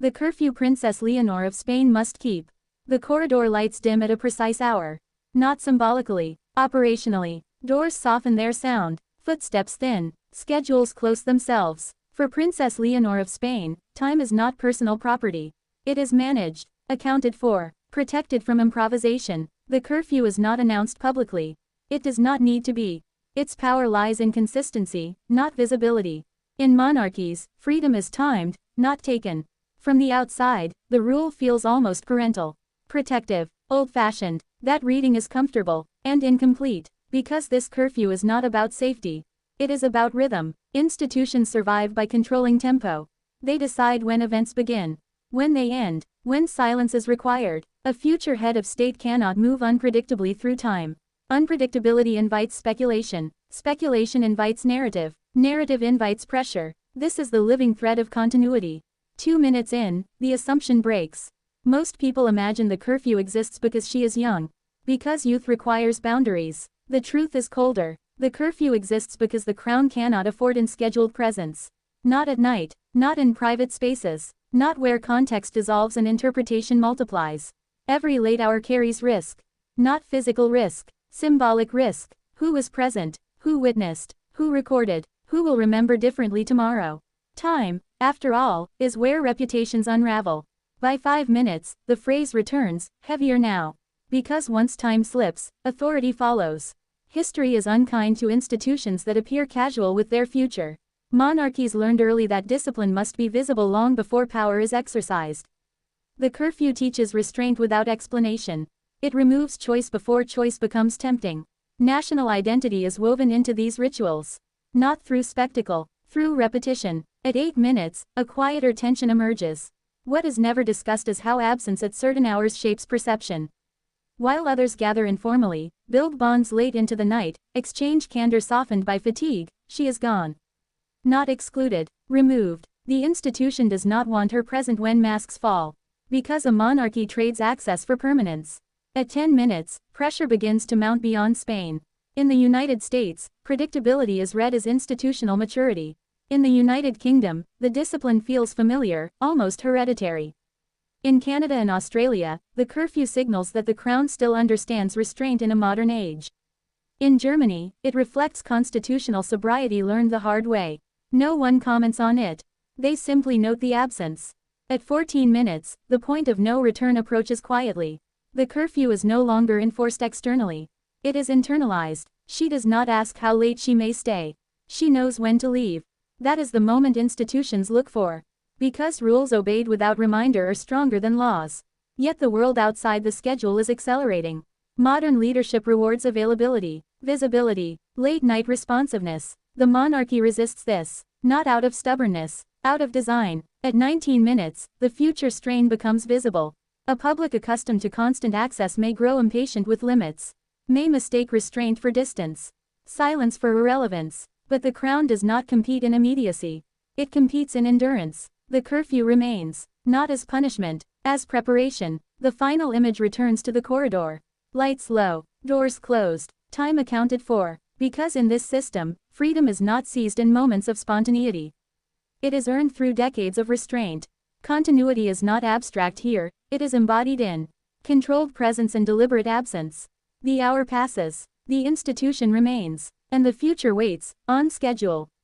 The curfew Princess Leonor of Spain must keep. The corridor lights dim at a precise hour. Not symbolically, operationally. Doors soften their sound, footsteps thin, schedules close themselves. For Princess Leonor of Spain, time is not personal property. It is managed, accounted for, protected from improvisation. The curfew is not announced publicly. It does not need to be. Its power lies in consistency, not visibility. In monarchies, freedom is timed, not taken. From the outside, the rule feels almost parental. Protective, old-fashioned. That reading is comfortable, and incomplete, because this curfew is not about safety. It is about rhythm. Institutions survive by controlling tempo. They decide when events begin, when they end, when silence is required. A future head of state cannot move unpredictably through time. Unpredictability invites speculation. Speculation invites narrative. Narrative invites pressure. This is the living thread of continuity. 2 minutes in, the assumption breaks. Most people imagine the curfew exists because she is young. Because youth requires boundaries. The truth is colder. The curfew exists because the crown cannot afford unscheduled presence. Not at night, not in private spaces, not where context dissolves and interpretation multiplies. Every late hour carries risk. Not physical risk, symbolic risk. Who was present? Who witnessed? Who recorded? Who will remember differently tomorrow? Time, after all, is where reputations unravel. By 5 minutes, the phrase returns, heavier now. Because once time slips, authority follows. History is unkind to institutions that appear casual with their future. Monarchies learned early that discipline must be visible long before power is exercised. The curfew teaches restraint without explanation. It removes choice before choice becomes tempting. National identity is woven into these rituals. Not through spectacle, through repetition. At 8 minutes, a quieter tension emerges. What is never discussed is how absence at certain hours shapes perception. While others gather informally, build bonds late into the night, exchange candor softened by fatigue, she is gone. Not excluded, removed. The institution does not want her present when masks fall. Because a monarchy trades access for permanence. At 10 minutes, pressure begins to mount beyond Spain. In the United States, predictability is read as institutional maturity. In the United Kingdom, the discipline feels familiar, almost hereditary. In Canada and Australia, the curfew signals that the crown still understands restraint in a modern age. In Germany, it reflects constitutional sobriety learned the hard way. No one comments on it. They simply note the absence. At 14 minutes, the point of no return approaches quietly. The curfew is no longer enforced externally. It is internalized. She does not ask how late she may stay. She knows when to leave. That is the moment institutions look for. Because rules obeyed without reminder are stronger than laws. Yet the world outside the schedule is accelerating. Modern leadership rewards availability, visibility, late-night responsiveness. The monarchy resists this, not out of stubbornness, out of design. At 19 minutes, the future strain becomes visible. A public accustomed to constant access may grow impatient with limits, may mistake restraint for distance, silence for irrelevance. But the crown does not compete in immediacy. It competes in endurance. The curfew remains, not as punishment, as preparation. The final image returns to the corridor. Lights low, doors closed, time accounted for. Because in this system, freedom is not seized in moments of spontaneity. It is earned through decades of restraint. Continuity is not abstract here, it is embodied in controlled presence and deliberate absence. The hour passes, the institution remains, and the future waits, on schedule.